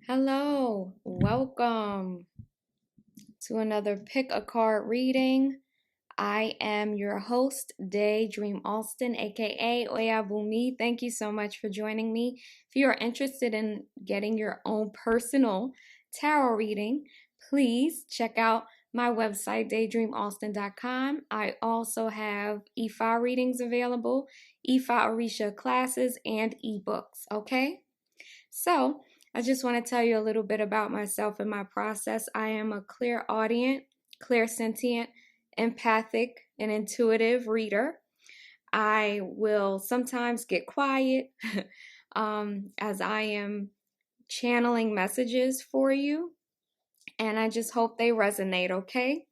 Hello, welcome to another Pick a Card reading. I am your host, Daydream Alston, aka Oyabumi. Thank you so much for joining me. If you are interested in getting your own personal tarot reading, please check out my website, daydreamalston.com. I also have Ifa Readings available, Ifa Orisha classes, and ebooks, okay? So, I just want to tell you a little bit about myself and my process. I am a clairaudient, clairsentient, empathic, and intuitive reader. I will sometimes get quiet as I am channeling messages for you, and I just hope they resonate, okay?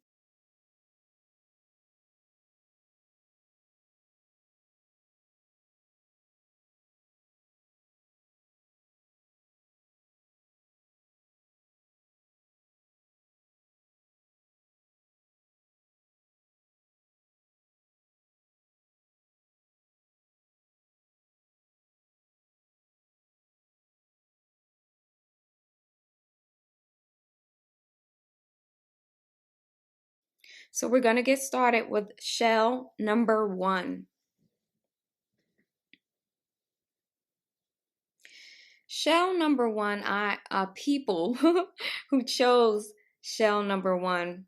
So, we're going to get started with shell number 1. Shell number 1, people who chose shell number 1.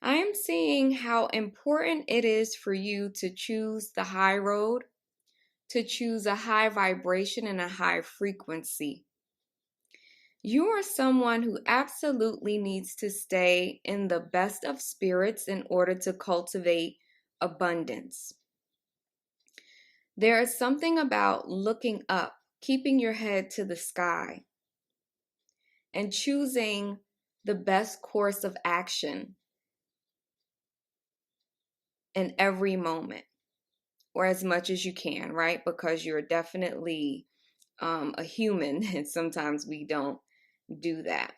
I am seeing how important it is for you to choose the high road, to choose a high vibration and a high frequency. You are someone who absolutely needs to stay in the best of spirits in order to cultivate abundance. There is something about looking up, keeping your head to the sky, and choosing the best course of action in every moment, or as much as you can, right? Because you're definitely a human, and sometimes we don't do that.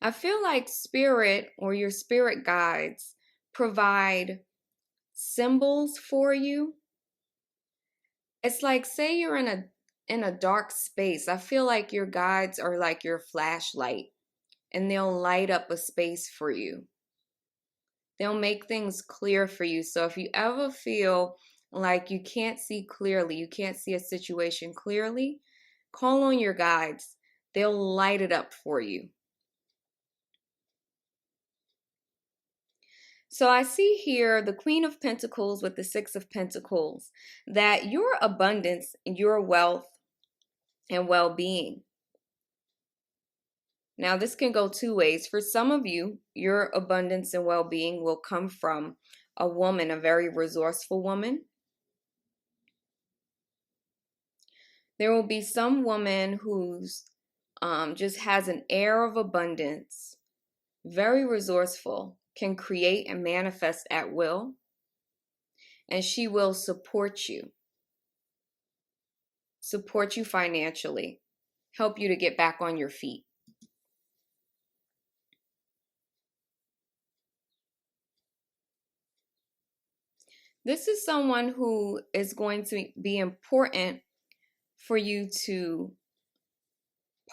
I feel like spirit or your spirit guides provide symbols for you. It's like, say you're in a dark space. I feel like your guides are like your flashlight, and they'll light up a space for you. They'll make things clear for you. So if you ever feel like you can't see clearly, you can't see a situation clearly, call on your guides. They'll light it up for you. So I see here the Queen of Pentacles with the Six of Pentacles, that your abundance, your wealth, and well-being. Now, this can go two ways. For some of you, your abundance and well-being will come from a woman, a very resourceful woman. There will be some woman who's just has an air of abundance, very resourceful, can create and manifest at will, and she will support you financially, help you to get back on your feet. This is someone who is going to be important for you to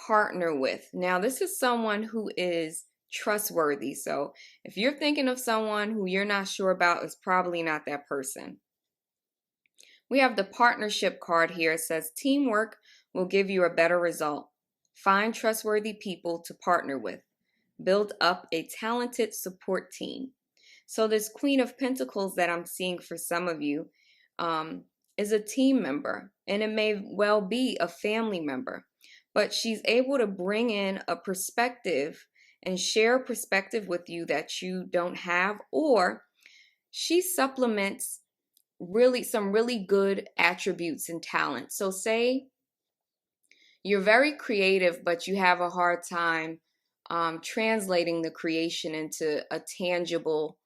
partner with. Now, this is someone who is trustworthy. So if you're thinking of someone who you're not sure about, it's probably not that person. We have the partnership card here. It says teamwork will give you a better result. Find trustworthy people to partner with. Build up a talented support team. So this Queen of Pentacles that I'm seeing for some of you is a team member, and it may well be a family member, but she's able to bring in a perspective and share a perspective with you that you don't have, or she supplements some really good attributes and talents. So say you're very creative, but you have a hard time translating the creation into a tangible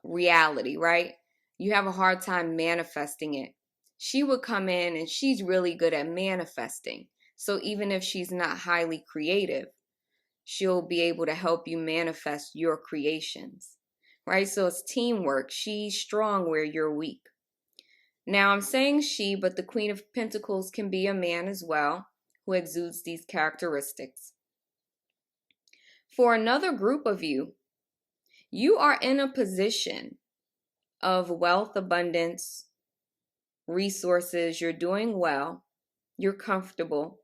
reality, right? You have a hard time manifesting it. She would come in and she's really good at manifesting. So even if she's not highly creative, she'll be able to help you manifest your creations, right? So it's teamwork. She's strong where you're weak. Now I'm saying she, but the Queen of Pentacles can be a man as well who exudes these characteristics. For another group of you, you are in a position of wealth, abundance, resources. You're doing well. You're comfortable.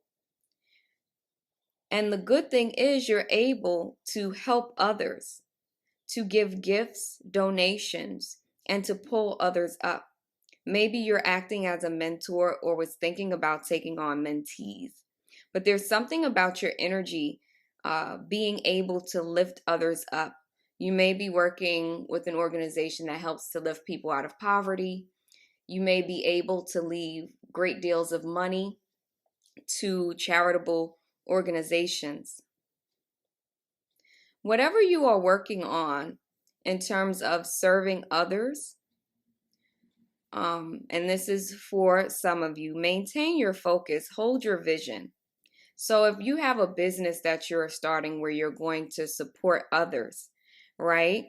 And the good thing is you're able to help others, to give gifts, donations, and to pull others up. Maybe you're acting as a mentor or was thinking about taking on mentees. But there's something about your energy being able to lift others up. You may be working with an organization that helps to lift people out of poverty. You may be able to leave great deals of money to charitable organizations. Whatever you are working on in terms of serving others, and this is for some of you, maintain your focus, hold your vision. So if you have a business that you're starting where you're going to support others, right?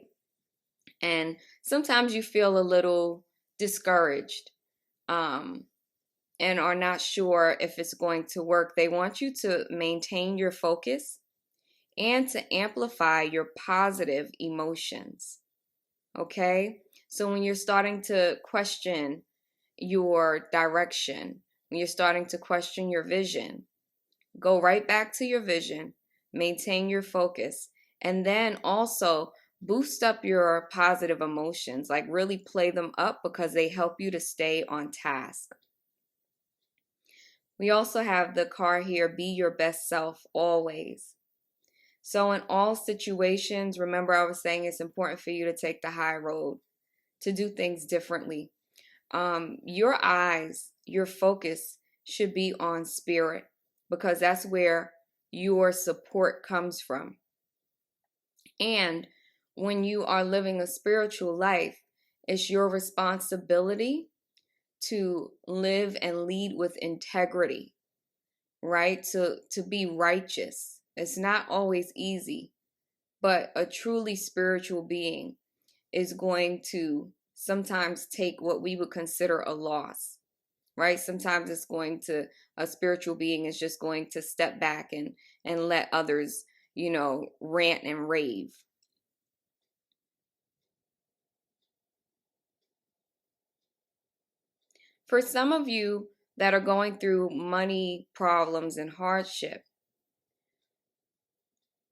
And sometimes you feel a little discouraged and are not sure if it's going to work. They want you to maintain your focus and to amplify your positive emotions. Okay? So when you're starting to question your direction, when you're starting to question your vision, go right back to your vision, maintain your focus, and then also boost up your positive emotions. Like really play them up because they help you to stay on task. We also have the card here, be your best self always. So in all situations, remember I was saying it's important for you to take the high road, to do things differently. Your eyes, your focus should be on spirit because that's where your support comes from. And when you are living a spiritual life, it's your responsibility to live and lead with integrity, right? To be righteous. It's not always easy, but a truly spiritual being is going to sometimes take what we would consider a loss, right? Sometimes a spiritual being is just going to step back and let others, rant and rave. For some of you that are going through money problems and hardship,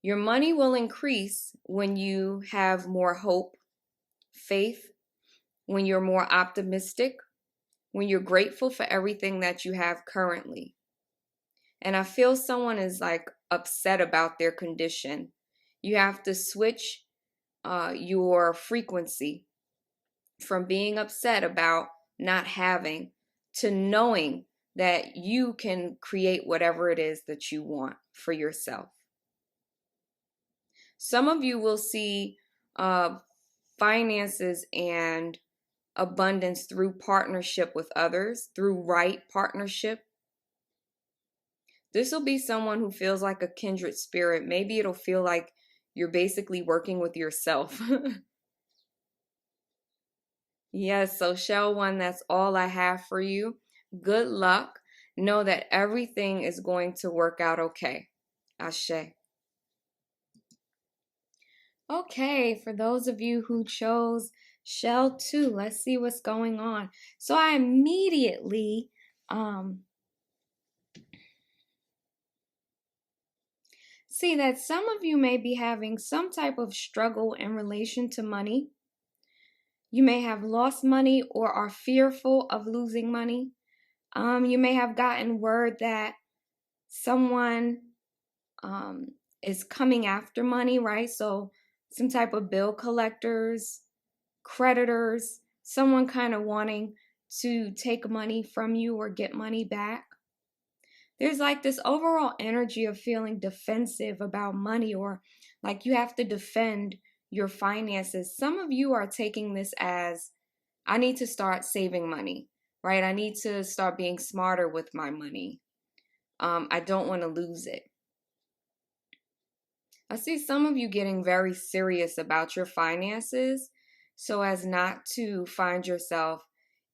your money will increase when you have more hope, faith, when you're more optimistic, when you're grateful for everything that you have currently. And I feel someone is like upset about their condition. You have to switch your frequency from being upset about not having to knowing that you can create whatever it is that you want for yourself. Some of you will see finances and abundance through partnership with others, through right partnership. This will be someone who feels like a kindred spirit. Maybe it'll feel like you're basically working with yourself. Yes, so Shell One, that's all I have for you. Good luck. Know that everything is going to work out okay. Ashe. Okay, for those of you who chose Shell 2, let's see what's going on. So I immediately see that some of you may be having some type of struggle in relation to money. You may have lost money or are fearful of losing money. You may have gotten word that someone is coming after money, right? So some type of bill collectors, creditors, someone kind of wanting to take money from you or get money back. There's like this overall energy of feeling defensive about money, or like you have to defend your finances. Some of you are taking this as, I need to start saving money, right? I need to start being smarter with my money. I don't want to lose it. I see some of you getting very serious about your finances so as not to find yourself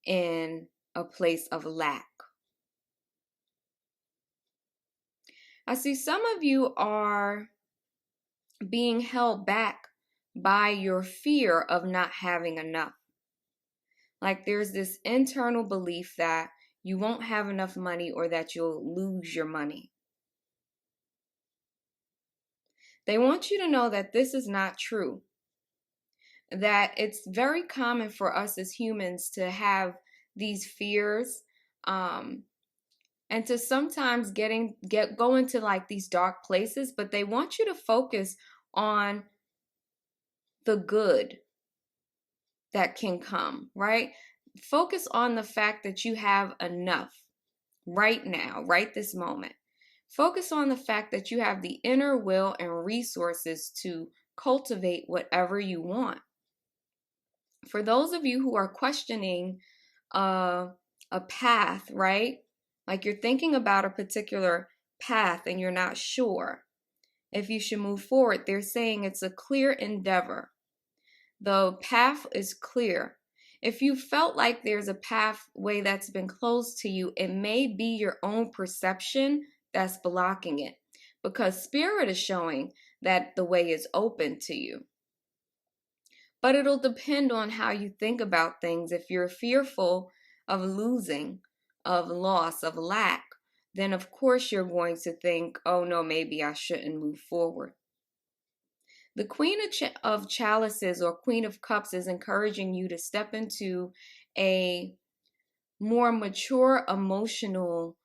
in a place of lack. I see some of you are being held back by your fear of not having enough. Like there's this internal belief that you won't have enough money or that you'll lose your money. They want you to know that this is not true. That it's very common for us as humans to have these fears, and to sometimes go into like these dark places, but they want you to focus on the good that can come, right? Focus on the fact that you have enough right now, right this moment. Focus on the fact that you have the inner will and resources to cultivate whatever you want. For those of you who are questioning a path, right? Like you're thinking about a particular path and you're not sure if you should move forward, they're saying it's a clear endeavor. The path is clear. If you felt like there's a pathway that's been closed to you, it may be your own perception that's blocking it, because Spirit is showing that the way is open to you. But it'll depend on how you think about things. If you're fearful of losing, of loss, of lack, then of course you're going to think, oh no, maybe I shouldn't move forward. The Queen of Chalices or Queen of Cups is encouraging you to step into a more mature emotional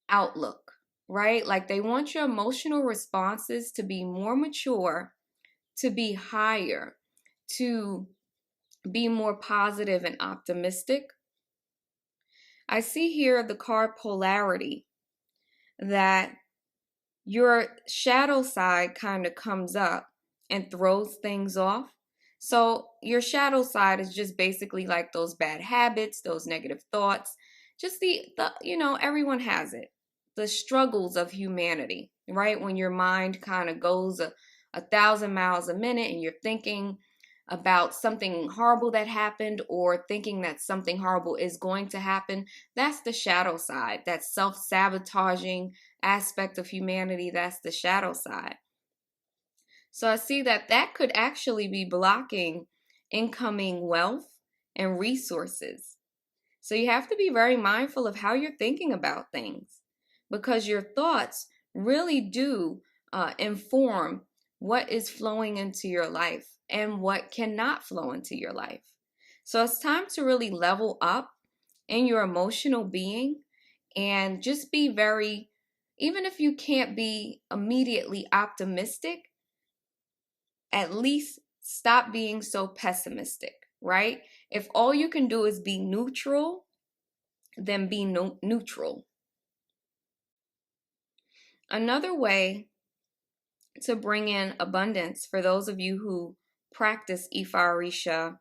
outlook, right? Like they want your emotional responses to be more mature, to be higher, to be more positive and optimistic. I see here the card polarity, that your shadow side kind of comes up and throws things off. So your shadow side is just basically like those bad habits, those negative thoughts, just the everyone has it. The struggles of humanity, right? When your mind kind of goes a 1,000 miles a minute and you're thinking about something horrible that happened or thinking that something horrible is going to happen, that's the shadow side. That self-sabotaging aspect of humanity, that's the shadow side. So I see that could actually be blocking incoming wealth and resources. So you have to be very mindful of how you're thinking about things, because your thoughts really do inform what is flowing into your life and what cannot flow into your life. So it's time to really level up in your emotional being and just be very, even if you can't be immediately optimistic, at least stop being so pessimistic, right? If all you can do is be neutral, then be neutral. Another way to bring in abundance for those of you who practice Ifa,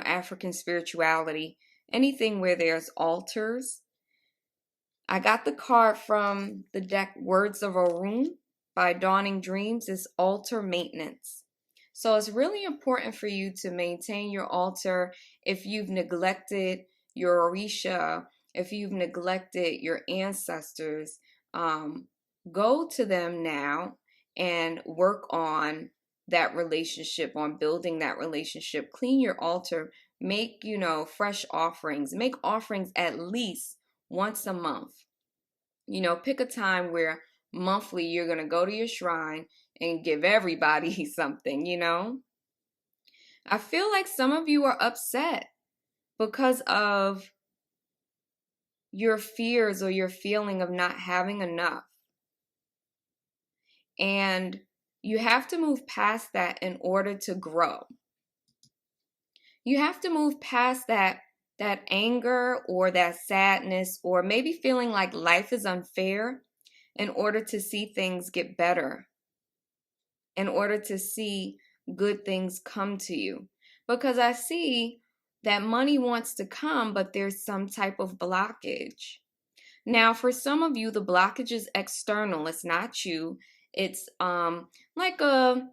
African spirituality, anything where there's altars. I got the card from the deck Words of Arun by Dawning Dreams, is altar maintenance. So it's really important for you to maintain your altar. If you've neglected your Orisha, if you've neglected your ancestors, go to them now and work on that relationship, on building that relationship. Clean your altar, make, fresh offerings. Make offerings at least once a month. Pick a time where monthly you're going to go to your shrine and give everybody something, I feel like some of you are upset because of your fears or your feeling of not having enough. And you have to move past that in order to grow. You have to move past that anger or that sadness or maybe feeling like life is unfair in order to see things get better, in order to see good things come to you. Because I see that money wants to come, but there's some type of blockage. Now, for some of you, the blockage is external. It's not you. It's like a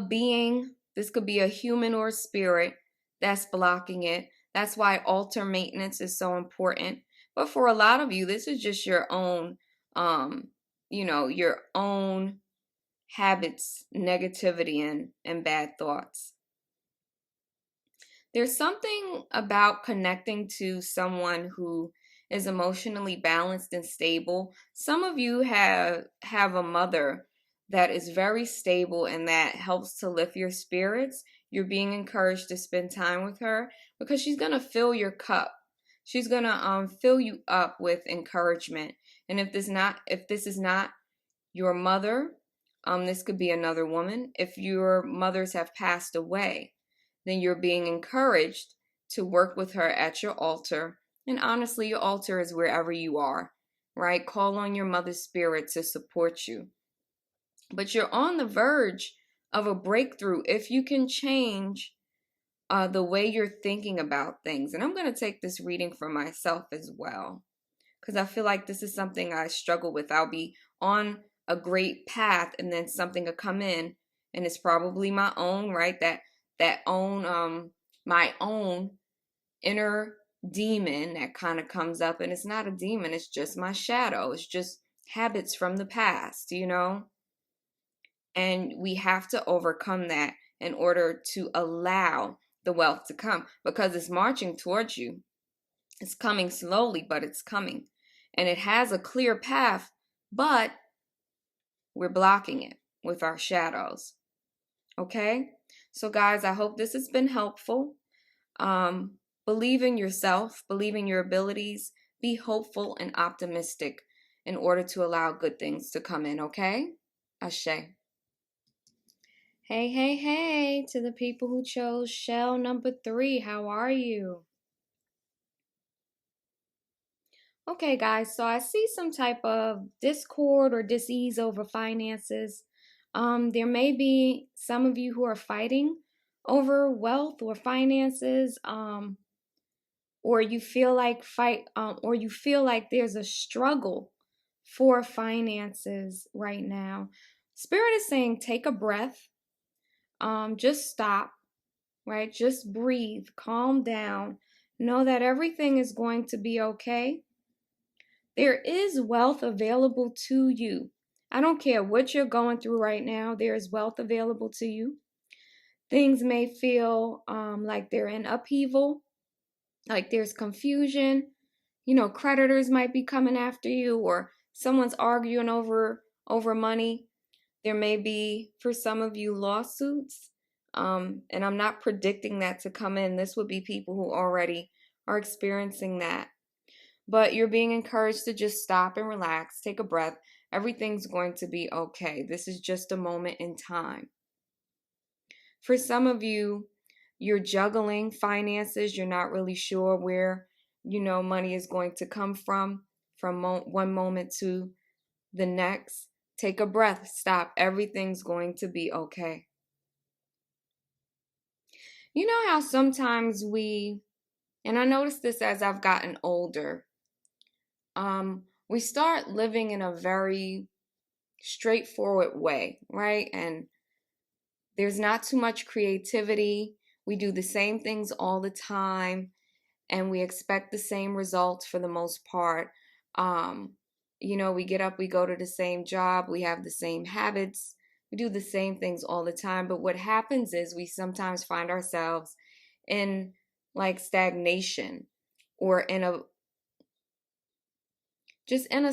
being. This could be a human or a spirit that's blocking it. That's why altar maintenance is so important. But for a lot of you, this is just your own, your own habits, negativity, and bad thoughts. There's something about connecting to someone who is emotionally balanced and stable. Some of you have a mother that is very stable and that helps to lift your spirits. You're being encouraged to spend time with her because she's going to fill your cup. She's going to fill you up with encouragement. And if this is not your mother, this could be another woman. If your mothers have passed away, then you're being encouraged to work with her at your altar. And honestly, your altar is wherever you are, right? Call on your mother's spirit to support you. But you're on the verge of a breakthrough if you can change the way you're thinking about things. And I'm going to take this reading for myself as well, because I feel like this is something I struggle with. I'll be on a great path and then something will come in, and it's probably my own, right? My own inner demon that kind of comes up, and it's not a demon, it's just my shadow. It's just habits from the past, And we have to overcome that in order to allow the wealth to come, because it's marching towards you. It's coming slowly, but it's coming. And it has a clear path, but we're blocking it with our shadows. Okay? So guys, I hope this has been helpful. Believe in yourself, believe in your abilities, be hopeful and optimistic in order to allow good things to come in, okay? Ashe. Hey, hey, hey, to the people who chose shell number 3, how are you? Okay, guys, so I see some type of discord or dis-ease over finances. There may be some of you who are fighting over wealth or finances, or you feel like there's a struggle for finances right now. Spirit is saying, take a breath, just stop, right? Just breathe, calm down, know that everything is going to be okay. There is wealth available to you. I don't care what you're going through right now, there is wealth available to you. Things may feel like they're in upheaval, like there's confusion. Creditors might be coming after you, or someone's arguing over money. There may be, for some of you, lawsuits. And I'm not predicting that to come in. This would be people who already are experiencing that. But you're being encouraged to just stop and relax, take a breath. Everything's going to be okay. This is just a moment in time. For some of you, you're juggling finances. You're not really sure where, money is going to come from one moment to the next. Take a breath, stop. Everything's going to be okay. You know how sometimes and I noticed this as I've gotten older, we start living in a very straightforward way, right? And there's not too much creativity. We do the same things all the time, and we expect the same results for the most part. We get up, we go to the same job, we have the same habits, we do the same things all the time. But what happens is we sometimes find ourselves in like stagnation, or in a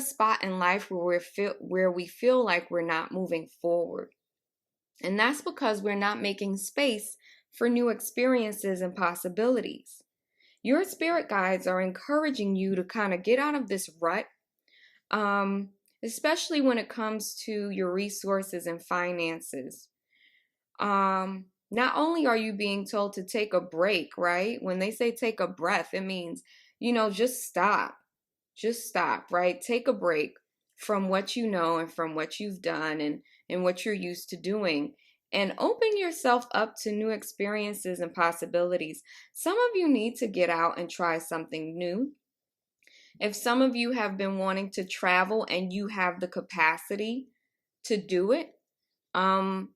spot in life where we feel like we're not moving forward. And that's because we're not making space for new experiences and possibilities. Your spirit guides are encouraging you to kind of get out of this rut, especially when it comes to your resources and finances. Not only are you being told to take a break, right? When they say take a breath, it means, just stop. Just stop, right? Take a break from what you know and from what you've done and what you're used to doing, and open yourself up to new experiences and possibilities. Some of you need to get out and try something new. If some of you have been wanting to travel and you have the capacity to do it,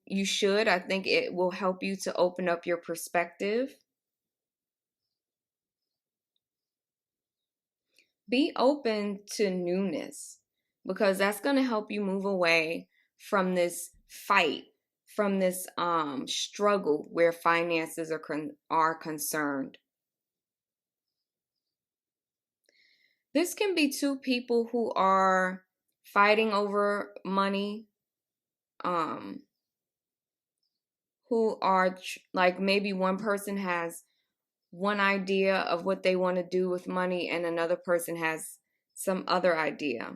you should. I think it will help you to open up your perspective. Be open to newness, because that's going to help you move away from this fight, from this struggle where finances are concerned. This can be two people who are fighting over money, um, who are like, maybe one person has one idea of what they want to do with money and another person has some other idea.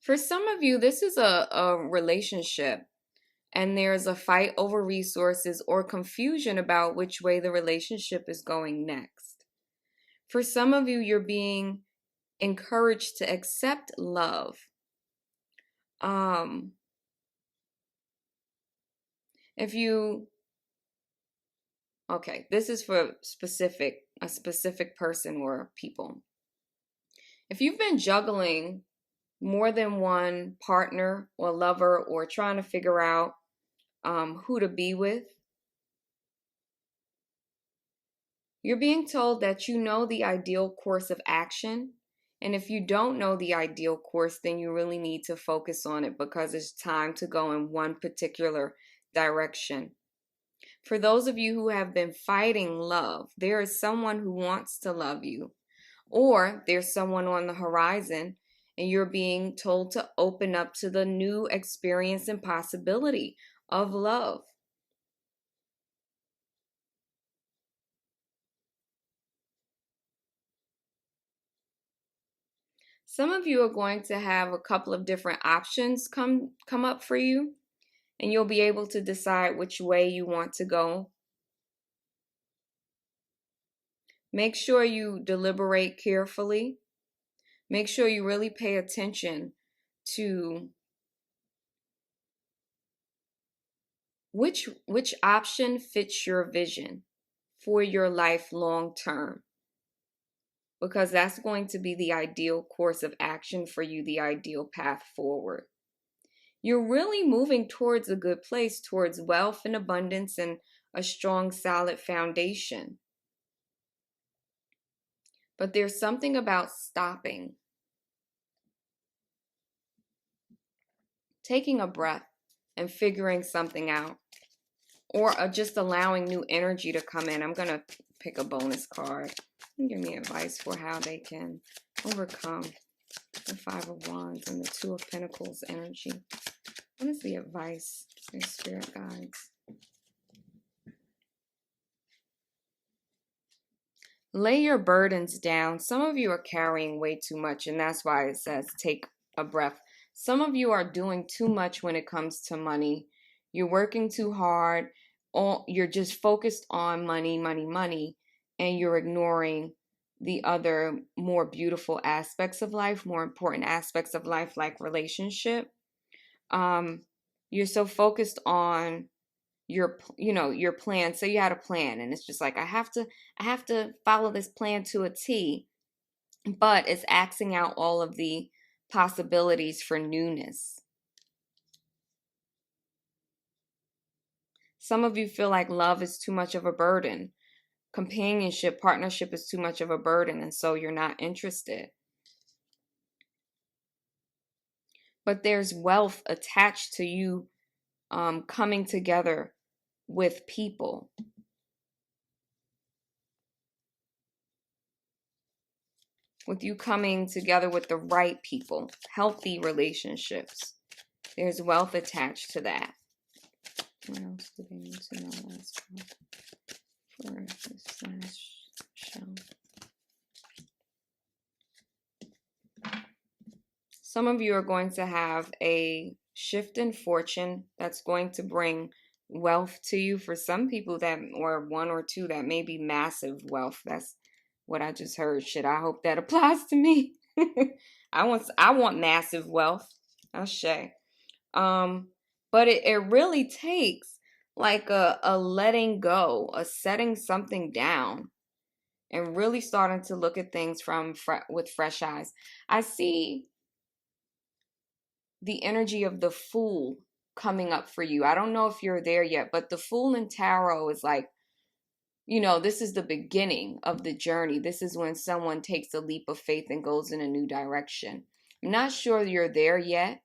For some of you, this is a relationship and there's a fight over resources or confusion about which way the relationship is going next. For some of you, you're being encouraged to accept love. If you, okay, this is for a specific person or people. If you've been juggling more than one partner or lover, or trying to figure out who to be with, you're being told that you know the ideal course of action. And if you don't know the ideal course, then you really need to focus on it, because it's time to go in one particular direction. For those of you who have been fighting love, there is someone who wants to love you, or there's someone on the horizon, and you're being told to open up to the new experience and possibility of love. Some of you are going to have a couple of different options come up for you, and you'll be able to decide which way you want to go. Make sure you deliberate carefully. Make sure you really pay attention to which option fits your vision for your life long term, because that's going to be the ideal course of action for you, the ideal path forward. You're really moving towards a good place, towards wealth and abundance and a strong, solid foundation. But there's something about stopping, taking a breath and figuring something out, or just allowing new energy to come in. I'm going to pick a bonus card and give me advice for how they can overcome the Five of Wands and the Two of Pentacles energy. What is the advice for spirit guides? Lay your burdens down. Some of you are carrying way too much, and that's why it says take a breath. Some of you are doing too much when it comes to money. You're working too hard. You're just focused on money, money, money, and you're ignoring the other more beautiful aspects of life, more important aspects of life, like relationship. You're so focused on your plan. So you had a plan, and it's just like, I have to follow this plan to a T, but it's axing out all of the possibilities for newness. Some of you feel like love is too much of a burden. Companionship, partnership is too much of a burden, and so you're not interested. But there's wealth attached to you coming together with people. With you coming together with the right people, healthy relationships. There's wealth attached to that. What else do they need to know last for this last show? Some of you are going to have a shift in fortune that's going to bring wealth to you. For some people, that, or one or two, that may be massive wealth. That's what I just heard. Shit, I hope that applies to me. I want massive wealth. I'll say. But it really takes like a letting go, a setting something down, and really starting to look at things with fresh eyes. I see the energy of the Fool coming up for you. I don't know if you're there yet, but the Fool in tarot is like this is the beginning of the journey. This is when someone takes a leap of faith and goes in a new direction. I'm not sure you're there yet,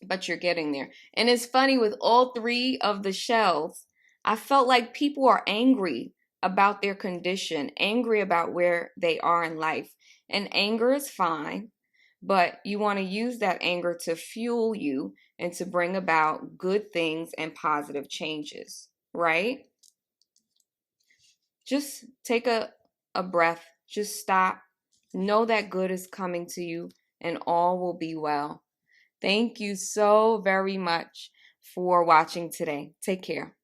but you're getting there. And it's funny, with all three of the shells, I felt like people are angry about their condition, angry about where they are in life. And anger is fine, but you want to use that anger to fuel you and to bring about good things and positive changes, right? Just take a breath. Just stop. Know that good is coming to you and all will be well. Thank you so very much for watching today. Take care.